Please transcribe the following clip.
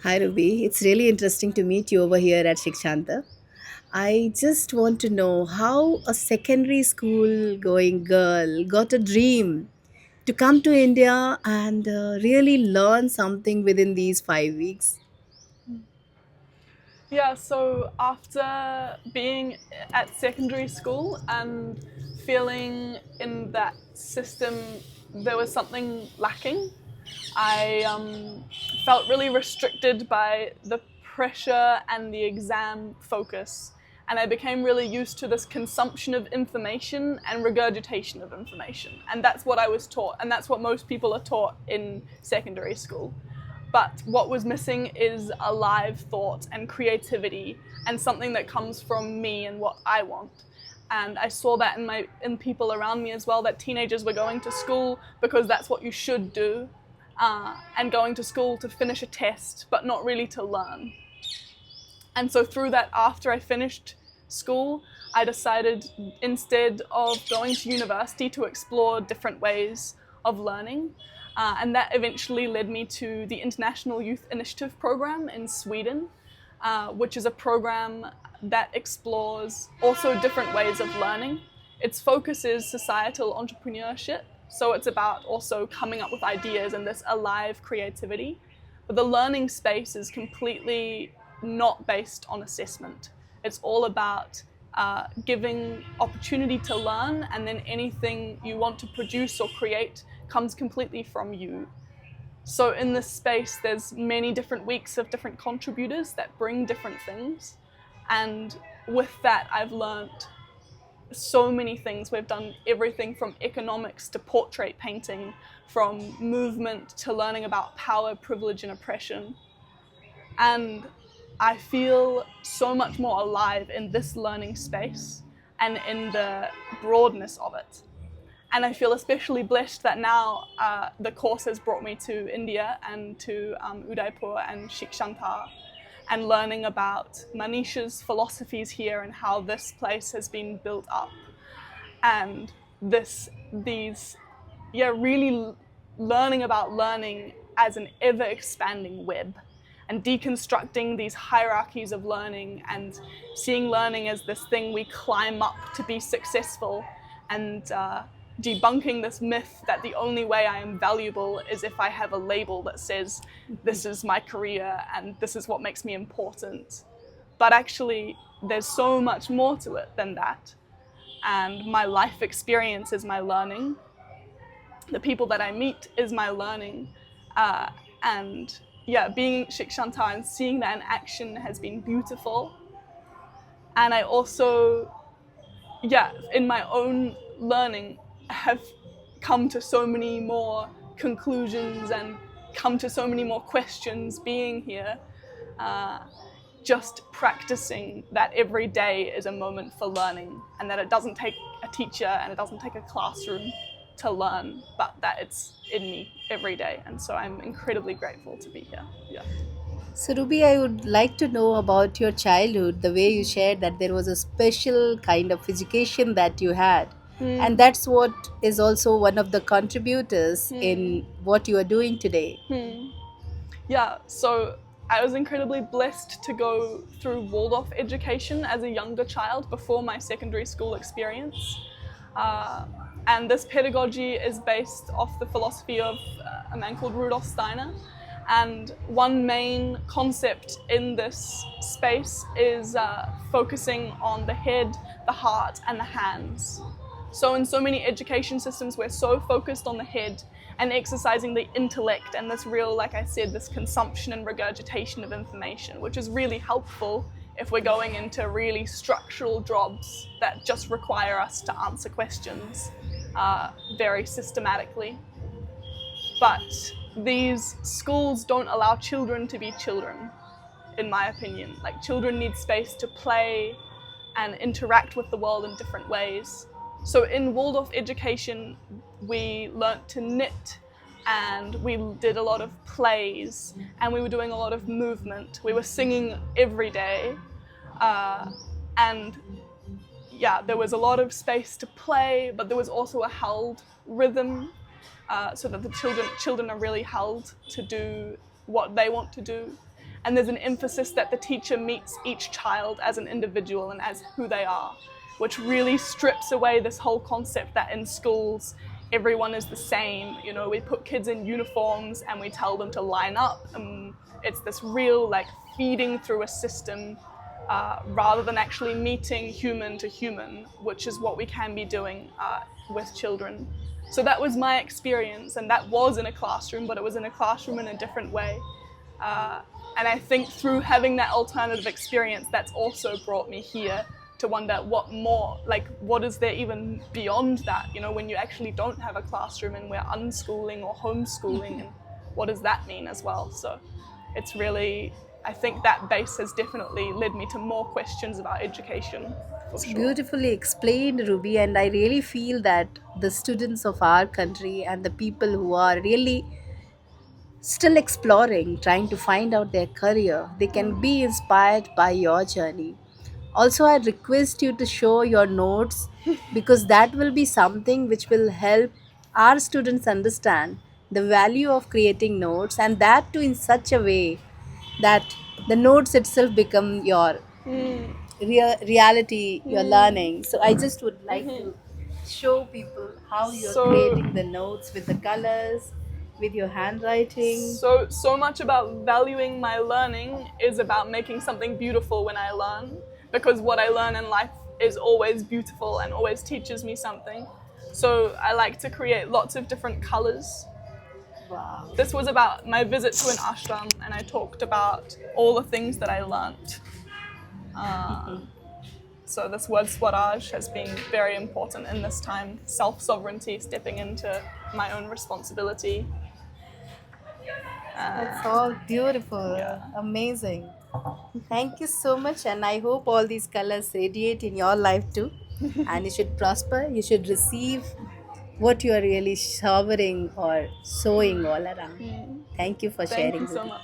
Hi Ruby, it's really interesting to meet you over here at Shikshantar. I just want to know how a secondary school going girl got a dream to come to India and really learn something within these 5 weeks. Yeah, so after being at secondary school and feeling in that system there was something lacking, I felt really restricted by the pressure and the exam focus. And I became really used to this consumption of information and regurgitation of information. And that's what I was taught, and that's what most people are taught in secondary school. But what was missing is a live thought and creativity and something that comes from me and what I want. And I saw that in people around me as well, that teenagers were going to school because that's what you should do, and going to school to finish a test, but not really to learn. And so through that, after I finished school, I decided instead of going to university to explore different ways of learning. And that eventually led me to the International Youth Initiative Program in Sweden, which is a program that explores also different ways of learning. Its focus is societal entrepreneurship, so it's about also coming up with ideas and this alive creativity. But the learning space is completely not based on assessment. It's all about giving opportunity to learn, and then anything you want to produce or create comes completely from you. So in this space, there's many different weeks of different contributors that bring different things. And with that, I've learned so many things. We've done everything from economics to portrait painting, from movement to learning about power, privilege, and oppression. And I feel so much more alive in this learning space and in the broadness of it. And I feel especially blessed that now the course has brought me to India and to Udaipur and Shikshantar, and learning about Manisha's philosophies here and how this place has been built up. And these, yeah, really learning about learning as an ever expanding web, and deconstructing these hierarchies of learning and seeing learning as this thing we climb up to be successful, and debunking this myth that the only way I am valuable is if I have a label that says this is my career and this is what makes me important. But actually, there's so much more to it than that. And my life experience is my learning. The people that I meet is my learning. And yeah, being Shikshantar and seeing that in action has been beautiful. And I also, yeah, in my own learning, have come to so many more conclusions and come to so many more questions being here. Uh, just practicing that every day is a moment for learning, and that it doesn't take a teacher and it doesn't take a classroom to learn, but that it's in me every day. And so I'm incredibly grateful to be here. Yeah. So, Ruby, I would like to know about your childhood, the way you shared that there was a special kind of education that you had. And Hmm. that's what is also one of the contributors Hmm. in what you are doing today. Hmm. Yeah, so I was incredibly blessed to go through Waldorf education as a younger child before my secondary school experience. Uh, and this pedagogy is based off the philosophy of a man called Rudolf Steiner. And one main concept in this space is focusing on the head, the heart, and the hands. So in so many education systems, we're so focused on the head and exercising the intellect and this real, like I said, this consumption and regurgitation of information, which is really helpful if we're going into really structural jobs that just require us to answer questions very systematically. But these schools don't allow children to be children, in my opinion. Like, children need space to play and interact with the world in different ways. So in Waldorf education, we learnt to knit, and we did a lot of plays, and we were doing a lot of movement. We were singing every day. And yeah, there was a lot of space to play, but there was also a held rhythm, so that the children are really held to do what they want to do. and there's an emphasis that the teacher meets each child as an individual and as who they are, which really strips away this whole concept that in schools everyone is the same. You know, we put kids in uniforms and we tell them to line up, and it's this real like feeding through a system, rather than actually meeting human to human, which is what we can be doing with children. So that was my experience, and that was in a classroom, but it was in a classroom in a different way. And I think through having that alternative experience, that's also brought me here to wonder what more, like, what is there even beyond that, you know, when you actually don't have a classroom and we're unschooling or homeschooling, and what does that mean as well? So it's really, I think that base has definitely led me to more questions about education, for It's sure. beautifully explained, Ruby, and I really feel that the students of our country and the people who are really still exploring, trying to find out their career, they can be inspired by your journey. Also, I request you to show your notes, because that will be something which will help our students understand the value of creating notes, and that too in such a way that the notes itself become your Mm. reality you're Mm. learning. So I just would like Mm-hmm. to show people how you're So creating the notes with the colors, with your handwriting. so much about valuing my learning is about making something beautiful when I learn, because what I learn in life is always beautiful and always teaches me something. So I like to create lots of different colors. Wow. This was about my visit to an ashram, and I talked about all the things that I learnt. So this word swaraj has been very important in this time, self-sovereignty, stepping into my own responsibility. That's all beautiful. Yeah. Amazing. Thank you so much, and I hope all these colors radiate in your life too. And you should prosper, you should receive what you are really showering or sowing all around. Thank you for Thank sharing, you so Ruby. much.